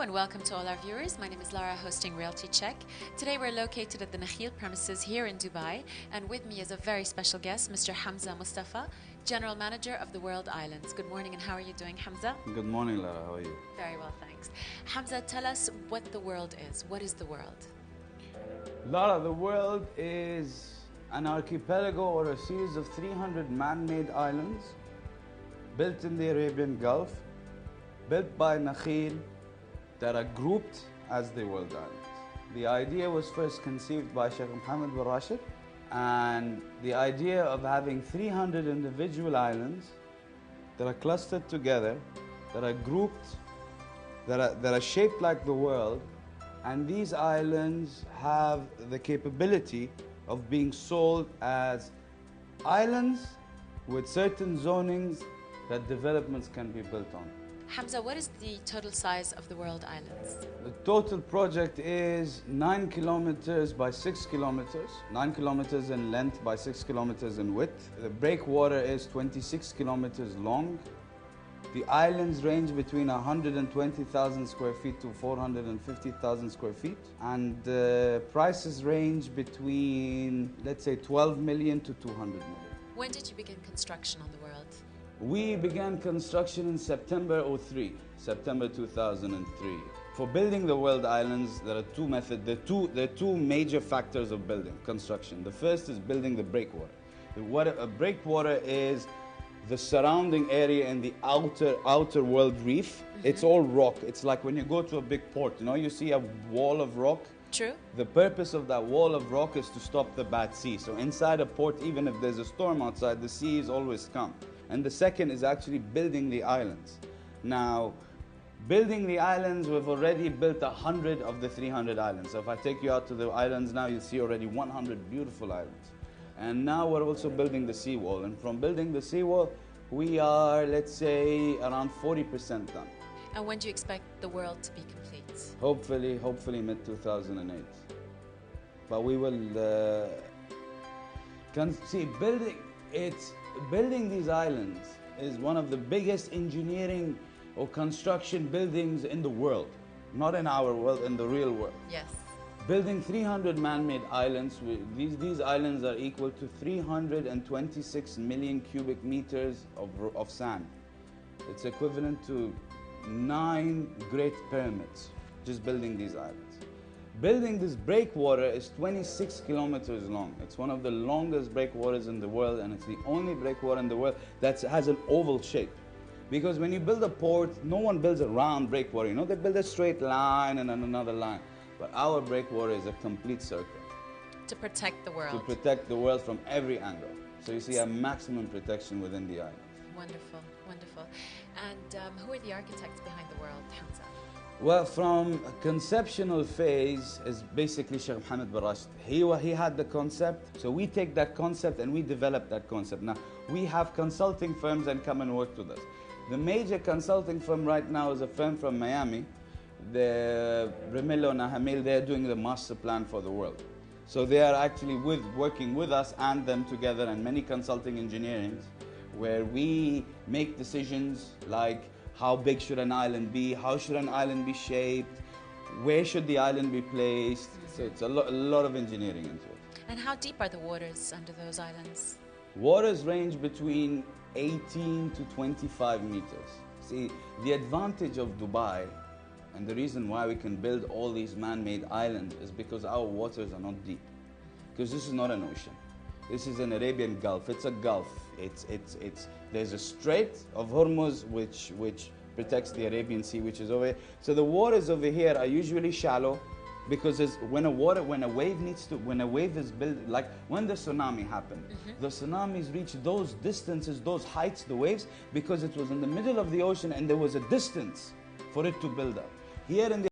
and welcome to all our viewers. My name is Lara, hosting Realty Check. Today we're located at the Nakheel premises here in Dubai, and with me is a very special guest, Mr. Hamza Mustafa, General Manager of the World Islands. Good morning, and how are you doing, Hamza? Good morning, Lara. How are you? Very well, thanks. Hamza, tell us what the world is. What is the world? Lara, the world is an archipelago or a series of 300 man-made islands built in the Arabian Gulf, built by Nakheel, that are grouped as the World Islands. The idea was first conceived by Sheikh Mohammed bin Rashid, and the idea of having 300 individual islands that are clustered together, that are grouped, that are shaped like the world, and these islands have the capability of being sold as islands with certain zonings that developments can be built on. Hamza, what is the total size of the World Islands? The total project is 9 kilometers by 6 kilometers, 9 kilometers in length by 6 kilometers in width. The breakwater is 26 kilometers long. The islands range between 120,000 square feet to 450,000 square feet. And the prices range between, let's say, 12 million to 200 million. When did you begin construction on the world? We began construction in September 2003. For building the World Islands, there are two methods. There are two major factors of building construction. The first is building the breakwater. A breakwater is the surrounding area in the outer world reef. It's all rock. It's like when you go to a big port, you know, you see a wall of rock. True. The purpose of that wall of rock is to stop the bad sea. So inside a port, even if there's a storm outside, the sea is always calm. And the second is actually building the islands. Now, building the islands, we've already built 100 of the 300 islands. So if I take you out to the islands now, you'll see already 100 beautiful islands. And now we're also building the seawall. And from building the seawall, we are, let's say, around 40% done. And when do you expect the world to be complete? Hopefully mid-2008. But we will see, building these islands is one of the biggest engineering or construction buildings in the world. Not in our world, in the real world. Yes. Building 300 man-made islands, these islands are equal to 326 million cubic meters of sand. It's equivalent to 9 great pyramids, just building these islands. Building this breakwater is 26 kilometers long. It's one of the longest breakwaters in the world, and it's the only breakwater in the world that has an oval shape. Because when you build a port, no one builds a round breakwater. You know, they build a straight line and then another line. But our breakwater is a complete circle. To protect the world. To protect the world from every angle. So you see a maximum protection within the island. Wonderful, wonderful. And who are the architects behind the world, Hamza? Well, from a conceptual phase is basically Sheikh Mohammed bin Rashid. He had the concept, so we take that concept and we develop that concept. Now, we have consulting firms that come and work with us. The major consulting firm right now is a firm from Miami, the Remillo Nahamil. They're doing the master plan for the world. So they are actually working with us and them together, and many consulting engineering, where we make decisions like how big should an island be, how should an island be shaped, where should the island be placed. So it's a lot of engineering into it. And how deep are the waters under those islands? Waters range between 18 to 25 meters. See, the advantage of Dubai and the reason why we can build all these man-made islands is because our waters are not deep. Because this is not an ocean. This is an Arabian Gulf. It's a gulf. There's a Strait of Hormuz which protects the Arabian Sea, which is over here. So the waters over here are usually shallow, because when a wave is built, like when the tsunami happened, the tsunamis reached those distances, those heights, the waves, because it was in the middle of the ocean and there was a distance for it to build up. Here in the